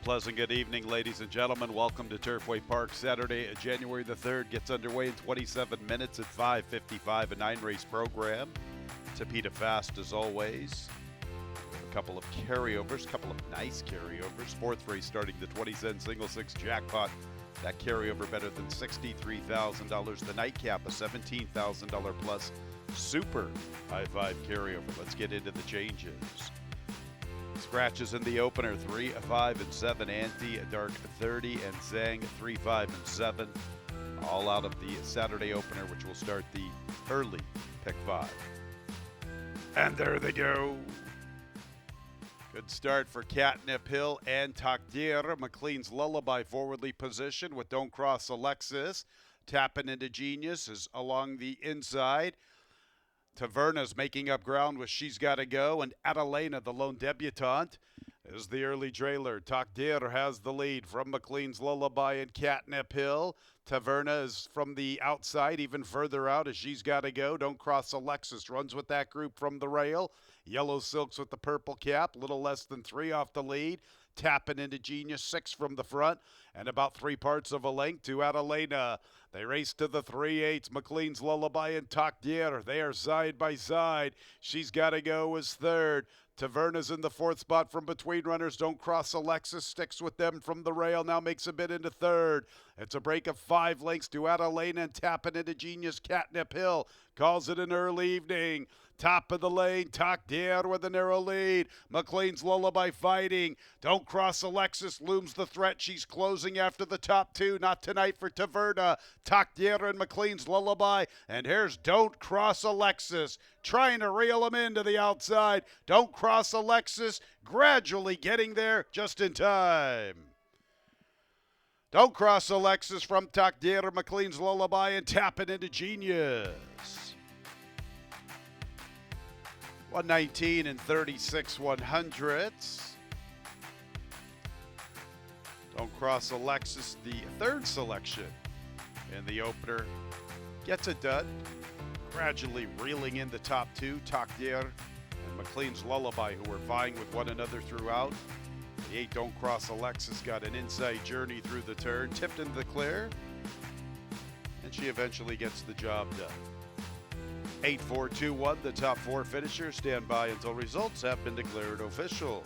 Pleasant good evening, ladies and gentlemen. Welcome to Turfway Park. Saturday, January the 3rd gets underway in 27 minutes at 5:55, a 9-race program. Tapita fast as always. A couple of carryovers, couple of nice carryovers. Fourth race starting the 20-cent single six jackpot. That carryover better than $63,000. The nightcap, a $17,000 plus super high five carryover. Let's get into the changes. Scratches in the opener, 3, 5, and 7. Ante, Dark 30, and Zhang 3, 5, and 7. All out of the Saturday opener, which will start the early pick 5. And there they go. Good start for Catnip Hill and Takdir. McLean's Lullaby forwardly positioned with Don't Cross Alexis. Tapping into Genius is along the inside. Taverna's making up ground with She's Gotta Go, and Adelena, the lone debutante, is the early trailer. Takdir has the lead from McLean's Lullaby and Catnip Hill. Taverna is from the outside, even further out as She's Gotta Go. Don't Cross Alexis runs with that group from the rail. Yellow Silks with the purple cap, little less than 3 off the lead. Tapping into Genius, 6 from the front, and about 3 parts of a length to Adelena. They race to the 3/8. McLean's Lullaby and Takdir. They are side by side. She's Gotta Go is third. Taverna's in the 4th spot from between runners. Don't Cross Alexis sticks with them from the rail. Now makes a bit into 3rd. It's a break of 5 lengths to Adelena and tapping into Genius. Catnip Hill calls it an early evening. Top of the lane, Takdir with a narrow lead. McLean's Lullaby fighting. Don't Cross Alexis looms the threat. She's closing after the top 2. Not tonight for Taverna. Takdir and McLean's Lullaby. And here's Don't Cross Alexis trying to reel him into the outside. Don't Cross Alexis gradually getting there just in time. Don't Cross Alexis from Takdir, McLean's Lullaby, and tapping into Genius. 119 and 36 100ths. Don't Cross Alexis, the 3rd selection in the opener, gets it done. Gradually reeling in the top 2, Takdir and McLean's Lullaby, who were vying with one another throughout. The 8 Don't Cross Alexis got an inside journey through the turn, tipped into the clear, and she eventually gets the job done. 8, 4, 2, 1, the top 4 finishers. Stand by until results have been declared official.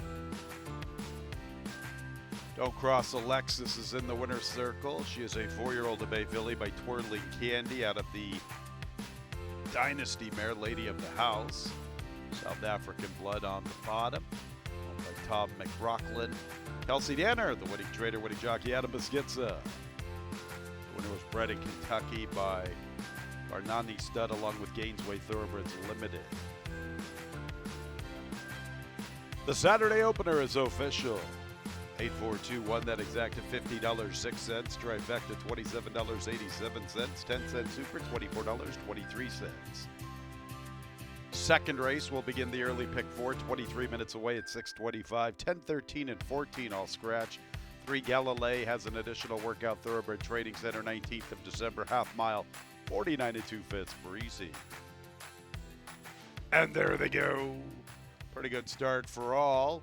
Don't Cross Alexis is in the winner's circle. She is a 4-year-old Bay filly by Twirling Candy out of the Dynasty mare, Lady of the House. South African blood on the bottom. Owned by Tom McRocklin. Kelsey Danner, the winning trader, winning jockey, Adam Beschitza. The winner was bred in Kentucky by Barnani Stud along with Gainesway Thoroughbreds Limited. The Saturday opener is official. 8-4-2-1, that exact at $50.06. Trifecta $27.87. 10-cent super, $24.23. Second race will begin the early pick 4, 23 minutes away at 6:25. 10, 13, and 14 all scratch. 3 Galilee has an additional workout thoroughbred trading center, 19th of December, half mile. 49 2/5 breezy. And there they go. Pretty good start for all.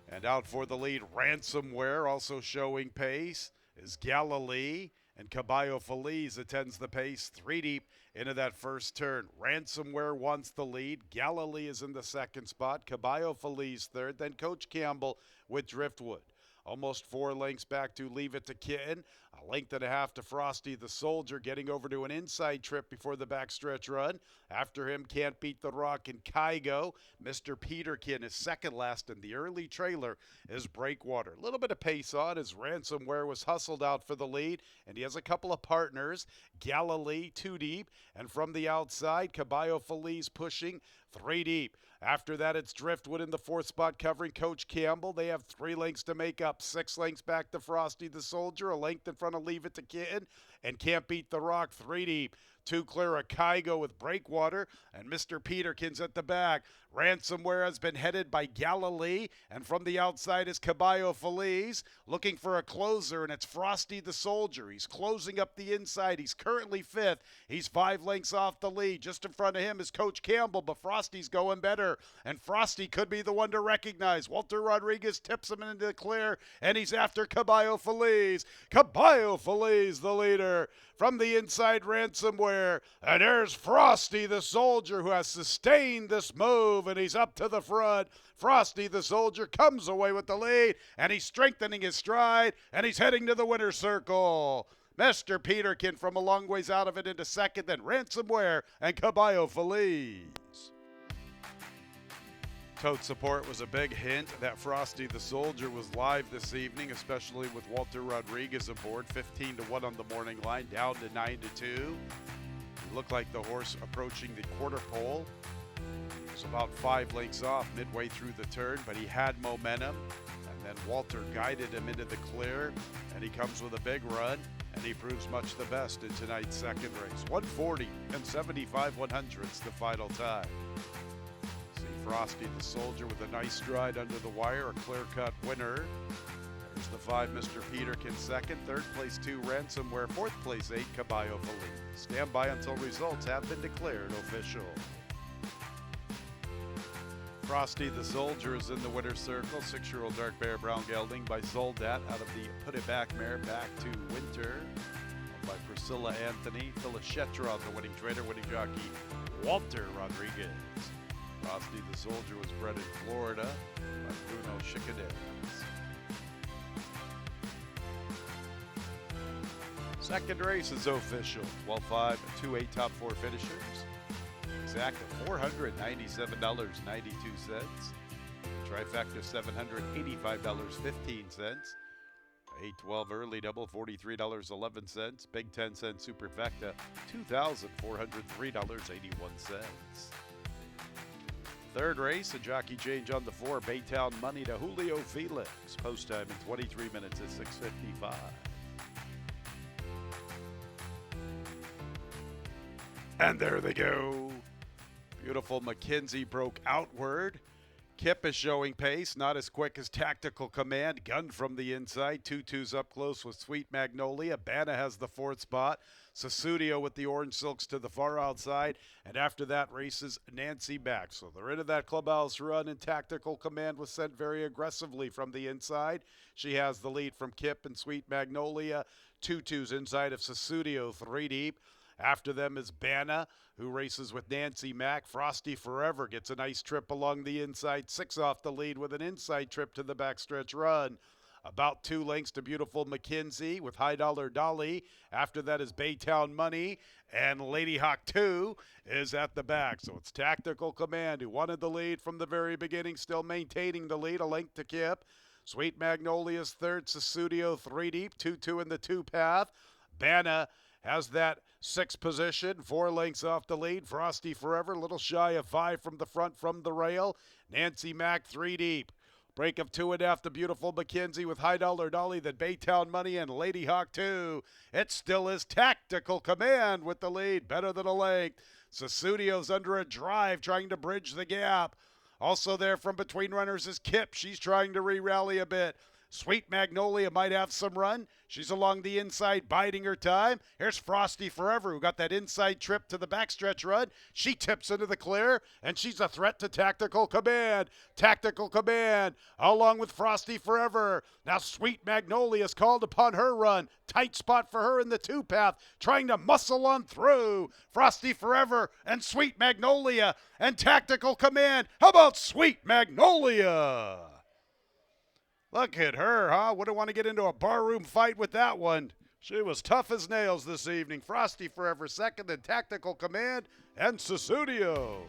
And out for the lead, Ransomware, also showing pace, is Galilee. And Caballo Feliz attends the pace 3 deep into that first turn. Ransomware wants the lead. Galilee is in the 2nd spot. Caballo Feliz 3rd. Then Coach Campbell with Driftwood. Almost 4 lengths back to Leave It to Kitten. A length and a half to Frosty the Soldier, getting over to an inside trip before the backstretch run. After him, Can't Beat the Rock and Kygo. Mr. Peterkin is second last, and the early trailer is Breakwater. A little bit of pace on as Ransomware was hustled out for the lead, and he has a couple of partners. Galilee 2 deep, and from the outside, Caballo Feliz pushing 3 deep. After that, it's Driftwood in the 4th spot covering Coach Campbell. They have 3 lengths to make up. 6 lengths back to Frosty the Soldier. A length in front of Leave It to Kitten. And Can't Beat the Rock 3 deep. Two clear of Kygo with Breakwater, and Mr. Peterkin's at the back. Ransomware has been headed by Galilee, and from the outside is Caballo Feliz, looking for a closer, and it's Frosty the Soldier. He's closing up the inside. He's currently fifth. He's 5 lengths off the lead. Just in front of him is Coach Campbell, but Frosty's going better, and Frosty could be the one to recognize. Walter Rodriguez tips him into the clear, and he's after Caballo Feliz. Caballo Feliz, the leader. From the inside, Ransomware, and there's Frosty the Soldier, who has sustained this move, and he's up to the front. Frosty the Soldier comes away with the lead, and he's strengthening his stride, and he's heading to the winner's circle. Mr. Peterkin from a long ways out of it into second, then Ransomware and Caballo Feliz. Tote support was a big hint that Frosty the Soldier was live this evening, especially with Walter Rodriguez aboard. 15-1 on the morning line, down to 9-2. It looked like the horse approaching the quarter pole. It was about 5 lengths off midway through the turn, but he had momentum. And then Walter guided him into the clear, and he comes with a big run, and he proves much the best in tonight's second race. 140 and 75/100ths the final time. Frosty the Soldier with a nice stride under the wire, a clear-cut winner. There's the 5, Mr. Peterkin second, third place 2, Ransomware, fourth place 8, Caballo Feliz. Stand by until results have been declared official. Frosty the Soldier is in the winner's circle. 6-year-old dark bear brown gelding by Zoldat out of the Put It Back mare Back to Winter. By Priscilla Anthony, Phyllis Shetra, the winning trainer, winning jockey Walter Rodriguez. Frosty the Soldier was bred in Florida by Bruno Chicanes. Second race is official. 12-5, 2-8 top 4 finishers. Exact of $497.92. Trifecta $785.15. 8-12 early double $43.11. Big 10-cent superfecta $2,403.81. Third race, a jockey change on the 4, Baytown Money to Julio Felix. Post time in 23 minutes at 6:55. And there they go. Beautiful McKenzie broke outward. Kip is showing pace, not as quick as Tactical Command. Gun from the inside. 2-2s up close with Sweet Magnolia. Banna has the 4th spot. Susudio with the Orange Silks to the far outside. And after that races Nancy back. So they're into that clubhouse run, and Tactical Command was sent very aggressively from the inside. She has the lead from Kip and Sweet Magnolia. 2-2s inside of Susudio, 3 deep. After them is Banna, who races with Nancy Mack. Frosty Forever gets a nice trip along the inside, 6 off the lead with an inside trip to the backstretch run. About 2 lengths to Beautiful McKenzie with High Dollar Dolly. After that is Baytown Money, and Lady Hawk 2 is at the back. So it's Tactical Command, who wanted the lead from the very beginning, still maintaining the lead, a length to Kip. Sweet Magnolia's third, Susudio 3 deep, 2-2 in the 2 path. Banna has that 6th position, 4 lengths off the lead. Frosty Forever, a little shy of 5 from the front from the rail. Nancy Mack 3 deep. Break of 2.5 to Beautiful McKenzie with High Dollar Dolly, then Baytown Money and Lady Hawk 2. It still is Tactical Command with the lead, better than a length. Susudio's under a drive trying to bridge the gap. Also there from between runners is Kip. She's trying to re-rally a bit. Sweet Magnolia might have some run. She's along the inside, biding her time. Here's Frosty Forever, who got that inside trip to the backstretch run. She tips into the clear, and she's a threat to Tactical Command. Tactical Command, along with Frosty Forever. Now Sweet Magnolia's called upon her run. Tight spot for her in the 2 path, trying to muscle on through. Frosty Forever and Sweet Magnolia and Tactical Command. How about Sweet Magnolia? Look at her, huh? Wouldn't want to get into a barroom fight with that one. She was tough as nails this evening. Frosty Forever second, then Tactical Command and Susudio.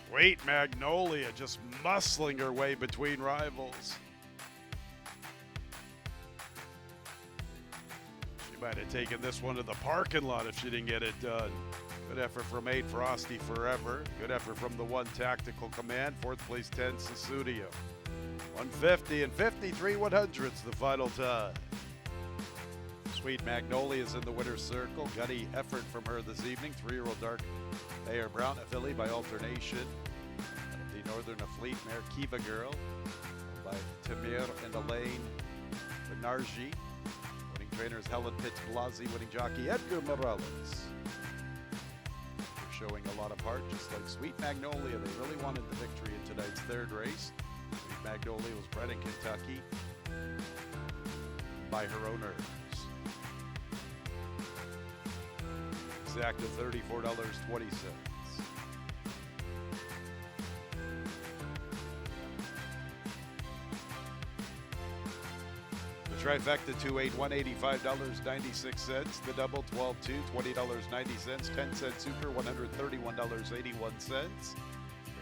Sweet Magnolia just muscling her way between rivals. She might have taken this one to the parking lot if she didn't get it done. Good effort from 8, Frosty Forever. Good effort from the 1, Tactical Command. 4th place 10, Susudio. 150 and 53/100ths the final time. Sweet Magnolia is in the winner's circle. Gutty effort from her this evening. 3-year-old Dark Mayor Brown, a filly by alternation. The Northern Afleet mare Kiva Girl by Tamir and Elaine Benarji. Winning trainer is Helen Pitts-Blasi. Winning jockey Edgar Morales. They're showing a lot of heart, just like Sweet Magnolia. They really wanted the victory in tonight's third race. Sweet Magnolia was bred in Kentucky by her owners. Exact at $34.20. The trifecta 2-8, $185.96. The double 12-2, $20.90. 10-cent super, $131.81.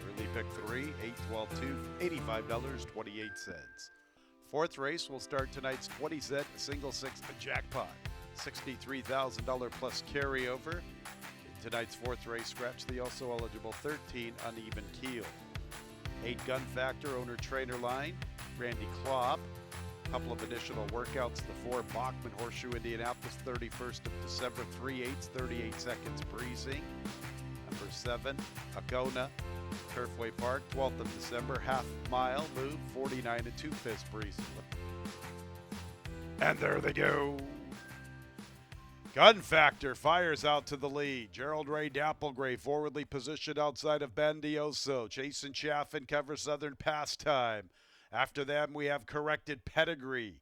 Early pick 3, 8-12-2, $85.28. Fourth race will start tonight's 20-cent single six jackpot. $63,000 plus carryover. In tonight's fourth race, scratch the also eligible 13 uneven keel. 8 gun factor owner trainer line, Randy Klopp. Couple of additional workouts. The 4 Bachman Horseshoe Indianapolis, 31st of December, 3/8, 38 seconds breezing. Number 7, Acona, Turfway Park, 12th of December, half mile move, 49 2/5 breezing. And there they go. Gun Factor fires out to the lead. Gerald Ray Dapplegray forwardly positioned outside of Bandioso. Jason Chaffin covers Southern Pastime. After them, we have Corrected Pedigree.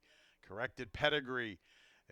Corrected Pedigree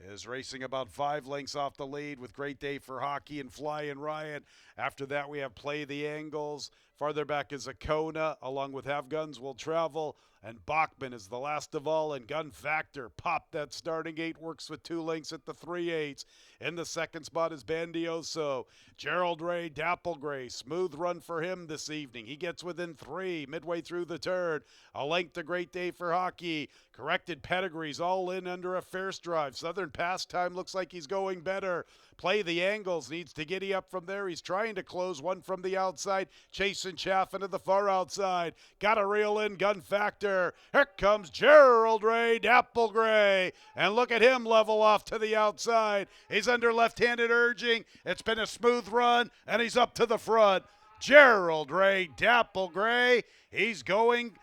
is racing about 5 lengths off the lead with Great Day for Hockey and Flying Riot. After that, we have Play the Angles. Farther back is Acona, along with Have Guns Will Travel. And Bachman is the last of all, and Gun Factor popped that starting gate, works with 2 lengths at the 3/8. In the second spot is Bandioso. Gerald Ray Dapplegray, smooth run for him this evening. He gets within 3 midway through the turn. A length to Great Day for Hockey. Corrected Pedigrees all in under a fierce drive. Southern Pastime looks like he's going better. Play the Angles, needs to giddy up from there. He's trying to close one from the outside. Chasing Chaffin to the far outside. Got to reel in Gun Factor. Here comes Gerald Ray Dapplegray. And look at him level off to the outside. He's under left-handed urging. It's been a smooth run, and he's up to the front. Gerald Ray Dapplegray. He's going,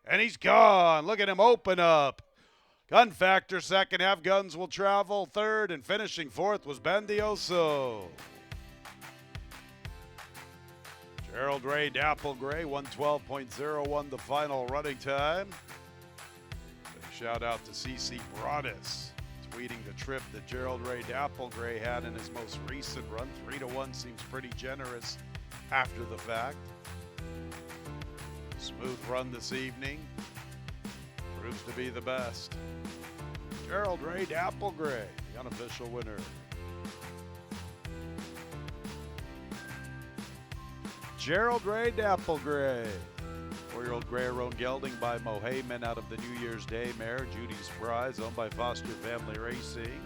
and he's gone. Look at him open up. Gun Factor second, Have Guns Will Travel third, and finishing fourth was Bandioso. Gerald Ray Dapplegray, 112.01 the final running time. Big shout out to CC Broadus, tweeting the trip that Gerald Ray Dapplegray had in his most recent run. 3-1 seems pretty generous after the fact. Smooth run this evening. Proves to be the best. Gerald Ray Dapplegray, the unofficial winner. Gerald Ray Dapplegray. 4-year-old Grey-Roan Gelding by Mohayman out of the New Year's Day mare, Judy's Prize, owned by Foster Family Racing.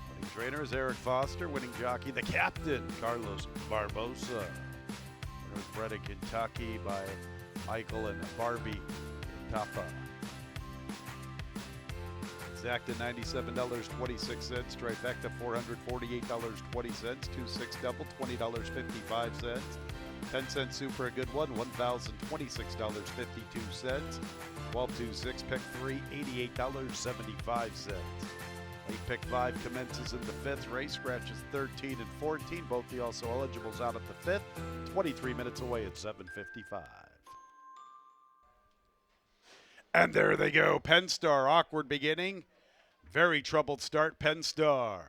Winning trainer is Eric Foster. Winning jockey, the captain, Carlos Barbosa. Winner was bred in Kentucky by Michael and Barbie Tapa. Exacta $97.26, trifecta $448.20, 2-6 double $20.55, 10-cent super a good one, $1,026.52, 12-2-6 pick 3 $88.75. Late pick 5 commences in the 5th race, scratches 13 and 14, both the also eligibles out at the 5th, 23 minutes away at 7:55. And there they go, Penstar, awkward beginning. Very troubled start, Penstar.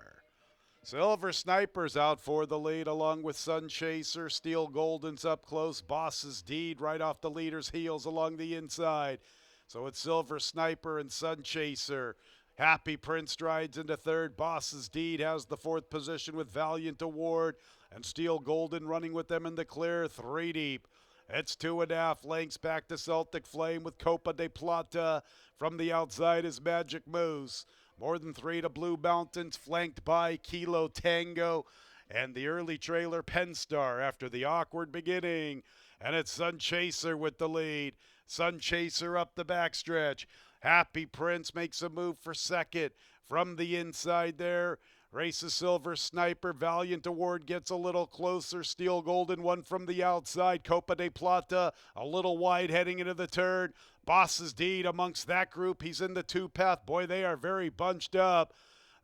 Silver Sniper's out for the lead along with Sun Chaser. Steel Golden's up close. Boss's Deed right off the leader's heels along the inside. So it's Silver Sniper and Sun Chaser. Happy Prince strides into third. Boss's Deed has the 4th position with Valiant Award. And Steel Golden running with them in the clear, 3 deep. It's 2.5 lengths back to Celtic Flame with Copa de Plata. From the outside is Magic Moose. More than 3 to Blue Mountains, flanked by Kilo Tango. And the early trailer Penstar after the awkward beginning. And it's Sun Chaser with the lead. Sun Chaser up the backstretch. Happy Prince makes a move for second. from the inside there. Races Silver Sniper, Valiant Award gets a little closer. Steel Golden one from the outside. Copa de Plata a little wide heading into the turn. Boss's Deed amongst that group. He's in the two-path. Boy, they are very bunched up.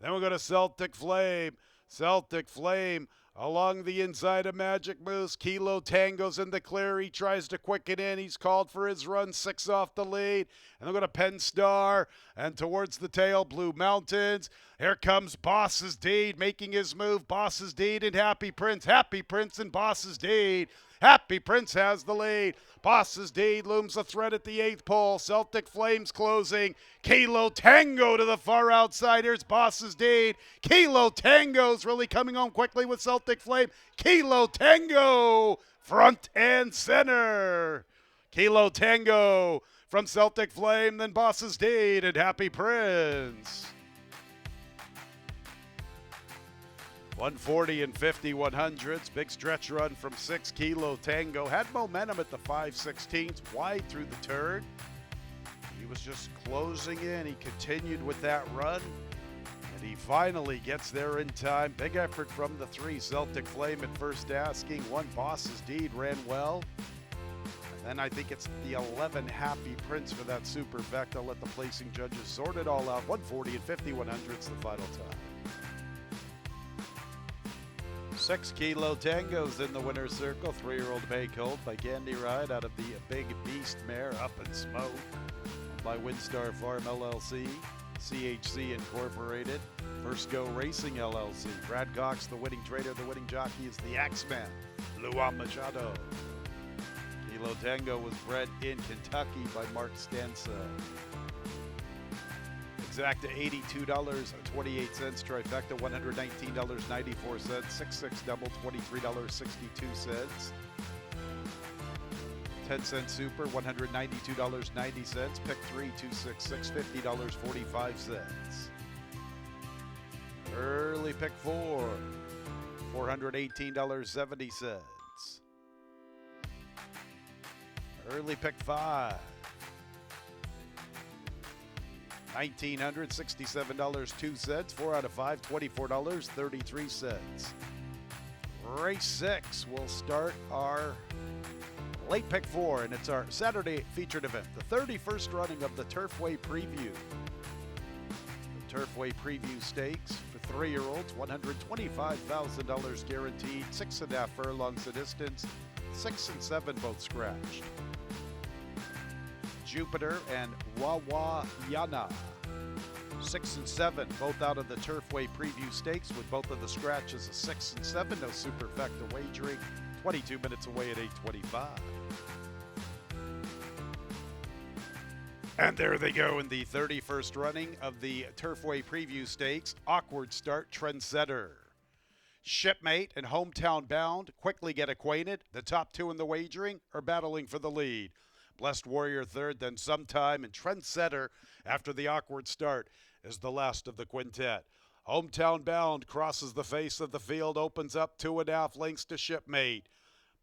Then we're going to Celtic Flame. Celtic Flame along the inside of Magic Moose. Kilo Tango's in the clear. He tries to quicken in. He's called for his run. 6 off the lead. And they're going to Penn Star. And towards the tail, Blue Mountains. Here comes Boss's Deed making his move. Boss's Deed and Happy Prince. Happy Prince and Boss's Deed. Happy Prince has the lead. Boss's Deed looms a threat at the 8th pole. Celtic Flames closing. Kilo Tango to the far outside. Here's Boss's Deed. Kilo Tango's really coming home quickly with Celtic Flame. Kilo Tango front and center. Kilo Tango from Celtic Flame, then Boss's Deed and Happy Prince. 140 and 50 100s. Big stretch run from 6. Kilo Tango had momentum at the 5/16, wide through the turn. He was just closing in. He continued with that run, and he finally gets there in time. Big effort from the 3. Celtic Flame at first asking. 1 Boss's Deed ran well. And then I think it's the 11 Happy Prince for that Super Vect. I'll let the placing judges sort it all out. 140 and 50 100s the final time. 6 Kilo Tango's in the winner's circle. 3-year-old Bay Colt by Candy Ride out of the Big Beast mare Up in Smoke by Windstar Farm LLC, CHC Incorporated, First Go Racing LLC. Brad Cox, the winning trader. The winning jockey is the Axeman, Luan Machado. Kilo Tango was bred in Kentucky by Mark Stanza. Exacta $82.28, trifecta $119.94, 6-6 double $23.62, 10-cent super $192.90, pick 3 266 $50.45. Early pick 4 $418.70. Early pick 5 $1,967.02, 4 out of 5, $24.33. Race 6 will start our late pick 4, and it's our Saturday featured event, the 31st running of the Turfway Preview. The Turfway Preview Stakes for 3-year-olds, $125,000 guaranteed, 6.5 furlongs a distance, 6 and 7 both scratched. Jupiter and Wawayana, 6 and 7, both out of the Turfway Preview Stakes, with both of the scratches a 6 and 7. No superfecta wagering. 22 minutes away at 8:25. And there they go in the 31st running of the Turfway Preview Stakes. Awkward Start, Trendsetter. Shipmate and Hometown Bound quickly get acquainted. The top 2 in the wagering are battling for the lead. Blessed Warrior third, then Sometime, and Trendsetter after the Awkward Start is the last of the quintet. Hometown Bound crosses the face of the field, opens up 2.5 lengths to Shipmate.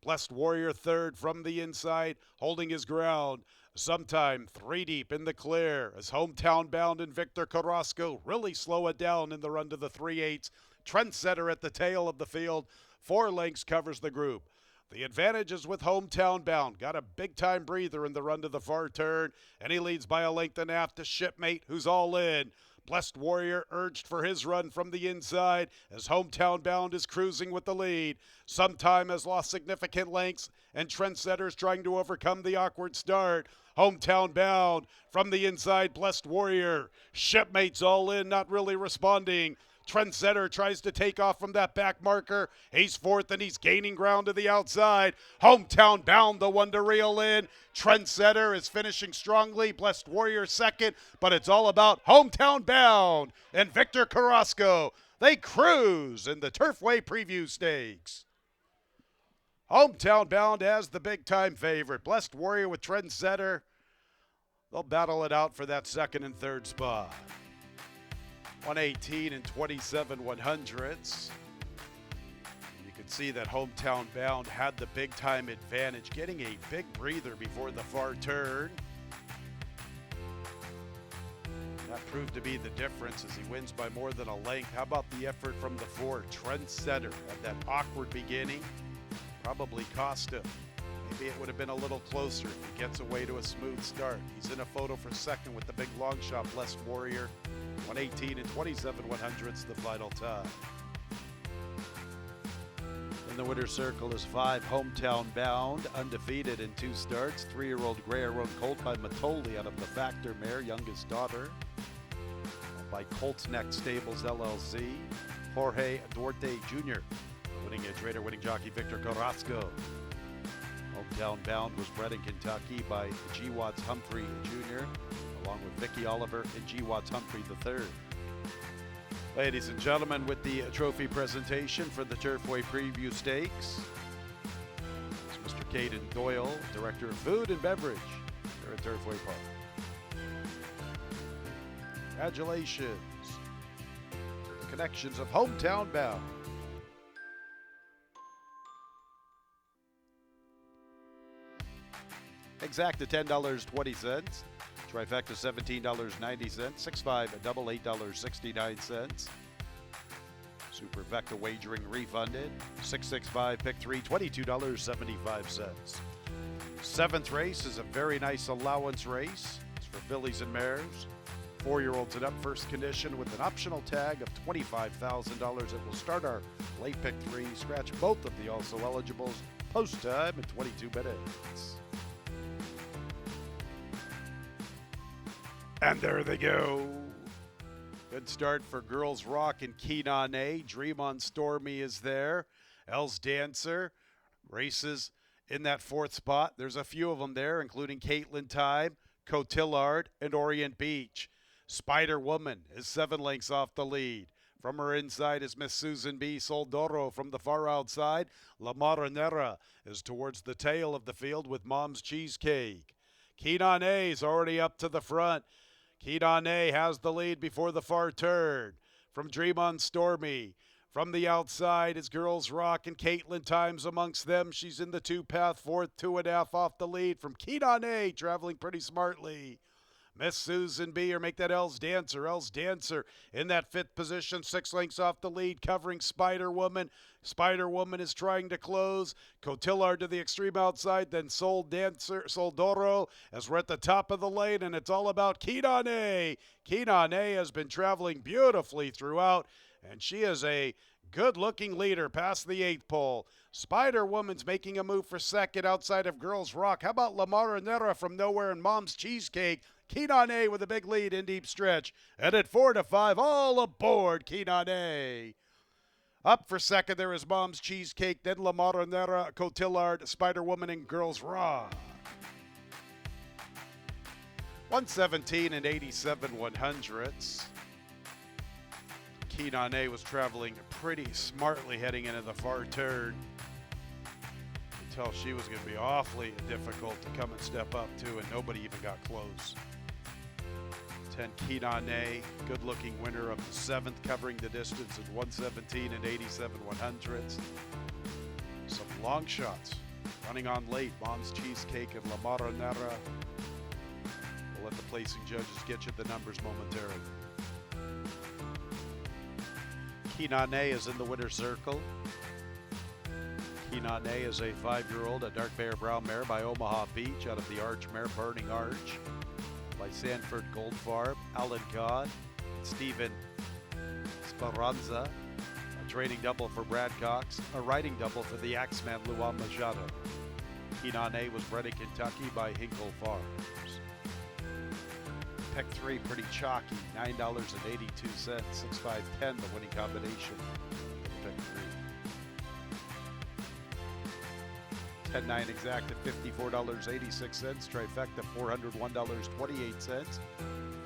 Blessed Warrior third from the inside, holding his ground. Sometime 3 deep in the clear as Hometown Bound and Victor Carrasco really slow it down in the run to the 3/8. Trendsetter at the tail of the field, 4 lengths covers the group. The advantage is with Hometown Bound. Got a big-time breather in the run to the far turn, and he leads by 1.5 lengths to Shipmate, who's all in. Blessed Warrior urged for his run from the inside as Hometown Bound is cruising with the lead. Sometime has lost significant lengths, and Trendsetter's trying to overcome the Awkward Start. Hometown Bound from the inside, Blessed Warrior. Shipmate's all in, not really responding. Trendsetter tries to take off from that back marker. He's fourth and he's gaining ground to the outside. Hometown Bound, the one to reel in. Trendsetter is finishing strongly. Blessed Warrior second, but it's all about Hometown Bound and Victor Carrasco. They cruise in the Turfway Preview Stakes. Hometown Bound as the big-time favorite. Blessed Warrior with Trendsetter. They'll battle it out for that second and third spot. 118 and 27 100s. You can see that Hometown Bound had the big time advantage, getting a big breather before the far turn. That proved to be the difference as he wins by more than a length. How about the effort from the 4, Trendsetter? Had that awkward beginning, probably cost him. Maybe it would have been a little closer if he gets away to a smooth start. He's in a photo for second with the big long shot, Blessed Warrior. 118 and 27/100ths the final time. In the winner's circle is 5, Hometown Bound, undefeated in 2 starts. 3-year-old Gray-Road Colt by Matoli out of the Factor mare, youngest daughter. By Colts Neck Stables LLC, Jorge Duarte Jr. Winning a trader, winning jockey Victor Carrasco. Hometown Bound was bred in Kentucky by G. Watts Humphrey Jr. along with Vicky Oliver and G. Watts Humphrey III. Ladies and gentlemen, with the trophy presentation for the Turfway Preview Stakes, it's Mr. Caden Doyle, Director of Food and Beverage here at Turfway Park. Congratulations to the connections of Hometown Bound. Exacta $10.20. Trifecta $17.90. 6-5 $8.69. Super Vecta wagering refunded. 665 pick 3 $22.75. Seventh race is a very nice allowance race. It's for fillies and mares. 4-year-olds and up, first condition with an optional tag of $25,000. It will start our late pick 3. Scratch both of the also eligibles. Post time in 22 minutes. And there they go. Good start for Girls Rock and Keen on A. Dream on Stormy is there. Els Dancer races in that 4th spot. There's a few of them there, including Caitlin Time, Cotillard, and Orient Beach. Spider Woman is 7 lengths off the lead. From her inside is Miss Susan B. Soldoro. From the far outside, La Marinera is towards the tail of the field with Mom's Cheesecake. Keen on A is already up to the front. Keen on A has the lead before the far turn. From Dream on Stormy. From the outside is Girls Rock and Caitlin Times amongst them. She's in the 2-path, 4th, 2.5 off the lead. From Keen on A, traveling pretty smartly. Miss Susan B. or make that Els Dancer. Els Dancer in that 5th position, 6 lengths off the lead, covering Spider Woman. Spider Woman is trying to close. Cotillard to the extreme outside, then Soldoro as we're at the top of the lane, and it's all about Keen on A. Keen on A has been traveling beautifully throughout, and she is a good-looking leader past the 8th pole. Spider Woman's making a move for second outside of Girls Rock. How about La Marinera from nowhere and Mom's Cheesecake? Keen on A with a big lead in deep stretch. And at 4-5, all aboard Keen on A. Up for second, there is Mom's Cheesecake, then La Marinera, Cotillard, Spider Woman, and Girls Rock. 117 and 87/100ths. Keen on A was traveling pretty smartly heading into the far turn. Until she was going to be awfully difficult to come and step up to, and nobody even got close. 10, Keen on A, good-looking winner of the 7th, covering the distance at 117 and 87/100ths. Some long shots running on late. Mom's Cheesecake and La Marinera. We'll let the placing judges get you the numbers momentarily. Keen on A is in the winner's circle. Keen on A is a 5-year-old, a dark bear brown mare by Omaha Beach out of the Arch mare, Burning Arch. By Sanford Goldfarb, Alan Codd, Stephen Speranza. A training double for Brad Cox, a riding double for the Axeman Luan Machado. Keen on A was bred in Kentucky by Hinkle Farms. Pick 3 pretty chalky, $9.82, 6-5-10 the winning combination. Pick 3. 10-9 exacta, $54.86. Trifecta, $401.28.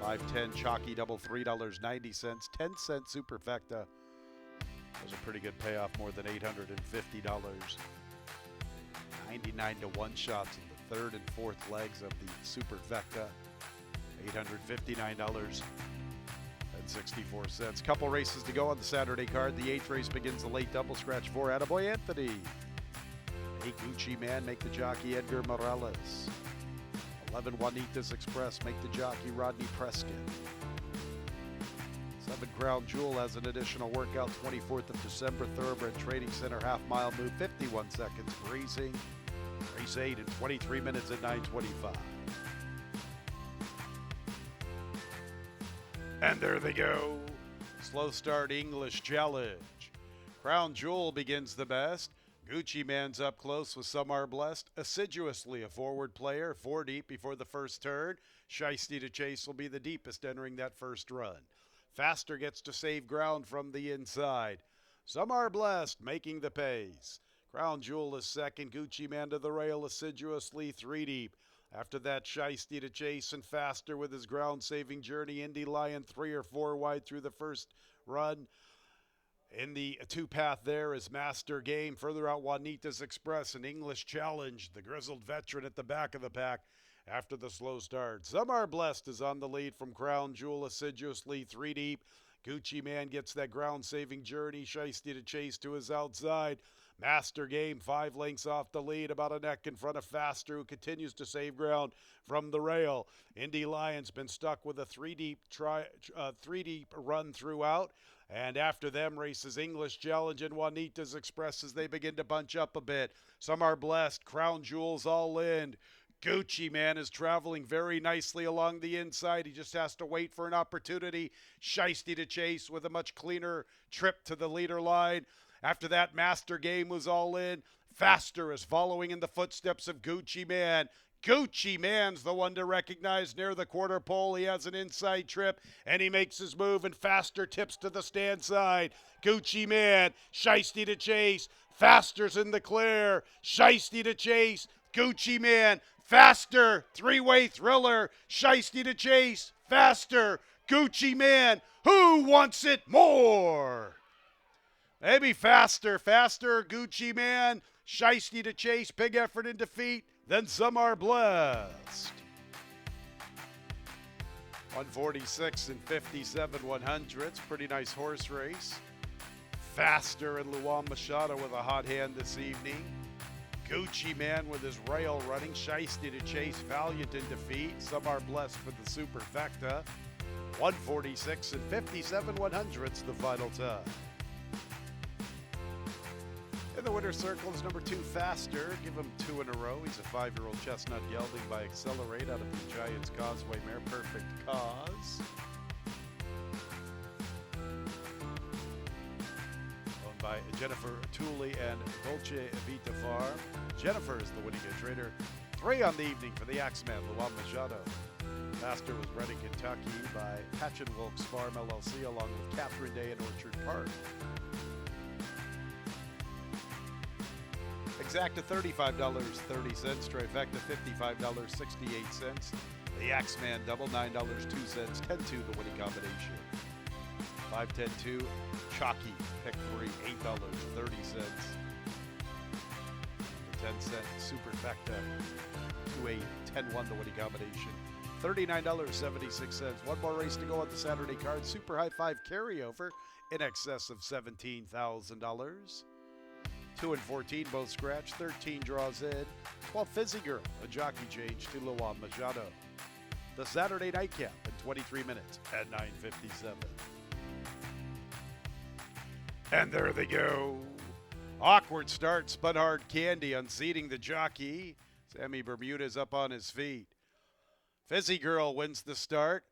5-10 chalky double, $3.90. 10-cent superfecta. That was a pretty good payoff, more than $850. 99-1 shots in the 3rd and 4th legs of the superfecta. $859.64. Couple races to go on the Saturday card. The 8th race begins the late double scratch 4. Attaboy Anthony. Hey Gucci Man, make the jockey Edgar Morales. 11 Juanitas Express, make the jockey Rodney Prescott. 7 Crown Jewel has an additional workout, 24th of December, Thoroughbred Training Center, half-mile move, 51 seconds, breezing. Race 8 in 23 minutes at 9:25. And there they go. Slow start English Challenge. Crown Jewel begins the best. Gucci Man's up close with Some Are Blessed. Assiduously a forward player, 4 deep before the first turn. Shiesty to Chase will be the deepest entering that first run. Faster gets to save ground from the inside. Some Are Blessed making the pace. Crown Jewel is second. Gucci Man to the rail assiduously, 3 deep. After that, Shiesty to Chase and Faster with his ground-saving journey. Indy Lion 3 or 4 wide through the first run. In the 2-path there is Master Game. Further out, Juanita's Express and English Challenge. The grizzled veteran at the back of the pack after the slow start. Some Are Blessed is on the lead from Crown Jewel assiduously, 3 deep. Gucci Man gets that ground-saving journey. Shiesty to Chase to his outside. Master Game 5 lengths off the lead, about a neck in front of Faster, who continues to save ground from the rail. Indy Lion's been stuck with a 3 deep run throughout. And after them races English Challenge and Juanita's Express as they begin to bunch up a bit. Some Are Blessed. Crown Jewel's all in. Gucci Man is traveling very nicely along the inside. He just has to wait for an opportunity. Shiesty to Chase with a much cleaner trip to the leader line. After that, Master Game was all in. Faster is following in the footsteps of Gucci Man. Gucci Man's the one to recognize near the quarter pole. He has an inside trip, and he makes his move, and Faster tips to the stand side. Gucci Man, Shiesty to Chase. Faster's in the clear. Shiesty to Chase. Gucci Man, Faster, 3-way thriller. Shiesty to Chase. Faster, Gucci Man. Who wants it more? Maybe Faster, Gucci Man, Shiesty to Chase, big effort in defeat, then Some Are Blessed. 146 and 57 100s, pretty nice horse race. Faster and Luan Machado with a hot hand this evening. Gucci Man with his rail running, Shiesty to Chase, valiant in defeat. Some Are Blessed for the superfecta. 146 and 57 100s, the final time. In the winner's circle is number 2, Faster. Give him 2 in a row. He's a 5-year-old chestnut gelding by Accelerate out of the Giants Causeway mare, Perfect Cause. Owned by Jennifer Tooley and Dolce Vita Farm. Jennifer is the winning trader. 3 on the evening for the Axeman, Luan Machado. Faster was bred in Kentucky by Patch and Wilkes Farm LLC along with Catherine Day and Orchard Park. Exacta $35.30, trifecta $55.68. The Axeman double $9.02, 10-2 the winning combination. 5-10-2, Chalky, pick 3, $8.30. The 10-cent superfecta, 2-8, 10-1 the winning combination. $39.76. One more race to go on the Saturday card. Super High 5 carryover in excess of $17,000. 2 and 14 both scratch, 13 draws in, 12 Fizzy Girl, a jockey change to Luan Machado. The Saturday nightcap in 23 minutes at 9:57. And there they go. Awkward start, spun hard Candy unseating the jockey. Sammy Bermuda's up on his feet. Fizzy Girl wins the start.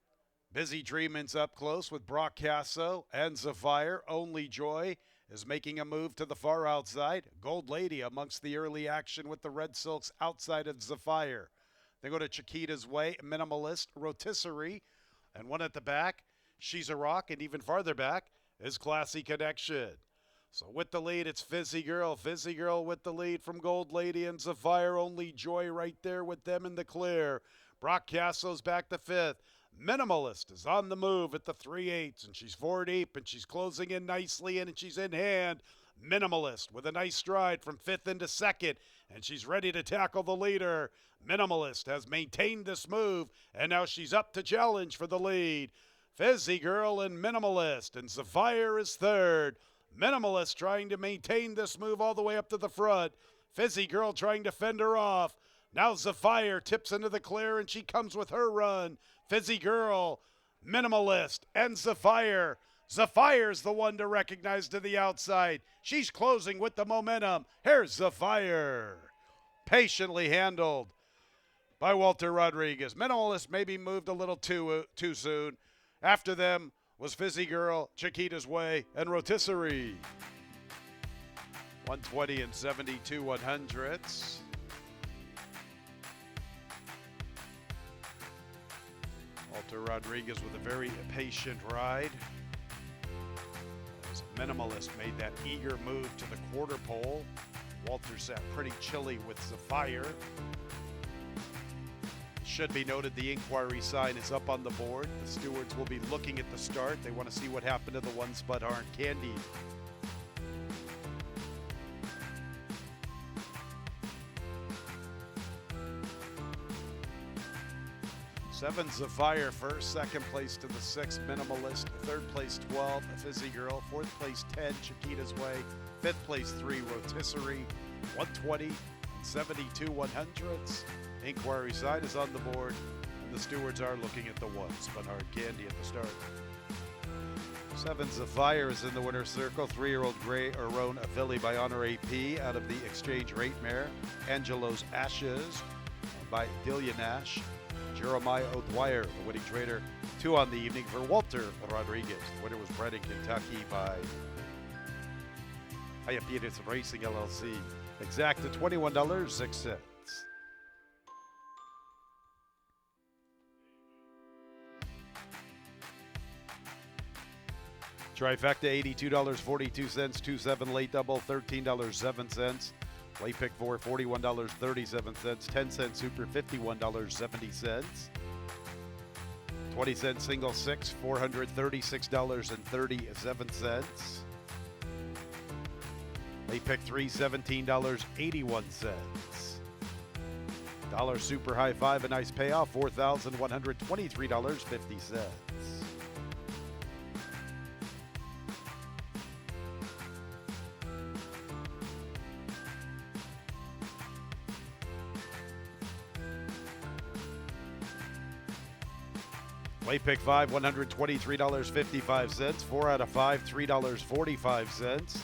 Busy Dreamin's up close with Brock Casso and Zafire. Only Joy is making a move to the far outside. Gold Lady amongst the early action with the Red Silks outside of Zafire. They go to Chiquita's Way, Minimalist, Rotisserie, and one at the back, She's a Rock, and even farther back is Classy Connection. So with the lead, it's Fizzy Girl. Fizzy Girl with the lead from Gold Lady and Zafire. Only Joy right there with them in the clear. Brock Casso's back to 5th. Minimalist is on the move at the 3/8, and she's 4 deep, and she's closing in nicely, and she's in hand. Minimalist with a nice stride from 5th into 2nd, and she's ready to tackle the leader. Minimalist has maintained this move, and now she's up to challenge for the lead. Fizzy Girl and Minimalist, and Zafire is 3rd. Minimalist trying to maintain this move all the way up to the front. Fizzy Girl trying to fend her off. Now Zafire tips into the clear, and she comes with her run. Fizzy Girl Minimalist, and Zephyr. Zephyr's the one to recognize to the outside. She's closing with the momentum. Here's Zephyr. Patiently handled by Walter Rodriguez. Minimalist maybe moved a little too soon. After them was Fizzy Girl, Chiquita's Way, and Rotisserie. 120 and 72 100ths. Walter Rodriguez with a very patient ride. As Minimalist made that eager move to the quarter pole. Walter sat pretty chilly with Zephyr. Should be noted the inquiry sign is up on the board. The stewards will be looking at the start. They want to see what happened to the one Spud Hard Candy. Seven Zephyr first, second place to the 6 Minimalist, third place 12 Fizzy Girl, fourth place 10 Chiquita's Way, fifth place 3 Rotisserie, 120 and 72 100ths. Inquiry sign is on the board, and the stewards are looking at the one Spud Hard Candy at the start. 7 Zephyr is in the winner's circle. 3-year-old Grey Aron, a filly by Honor AP out of the Exchange Rate Mare. Angelo's Ashes by Delia Nash. Jeremiah O'Dwyer, the winning trader. 2 on the evening for Walter Rodriguez. The winner was bred in Kentucky by Ayapitas Racing LLC. Exact at $21.06. Trifecta $82.42, 2-7 late double $13.07. Late pick 4 $41.37, 10 cent super $51.70. 20 cent single 6 $436.37. Late pick 3 $17.81. Dollar super high 5, a nice payoff $4,123.50. Late pick 5, $123.55. 4 out of 5, $3.45. We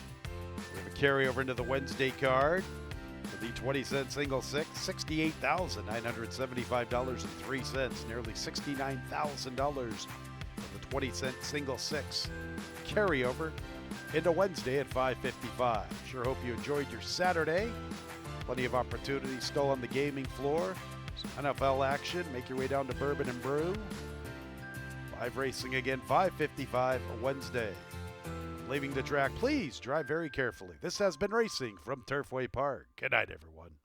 have a carryover into the Wednesday card. For the 20 cent single 6, $68,975.03. Nearly $69,000 of the 20 cent single 6 carryover into Wednesday at 5:55. Sure hope you enjoyed your Saturday. Plenty of opportunities still on the gaming floor. Some NFL action. Make your way down to Bourbon and Brew. Live racing again, 5:55 Wednesday. Leaving the track, please drive very carefully. This has been Racing from Turfway Park. Good night, everyone.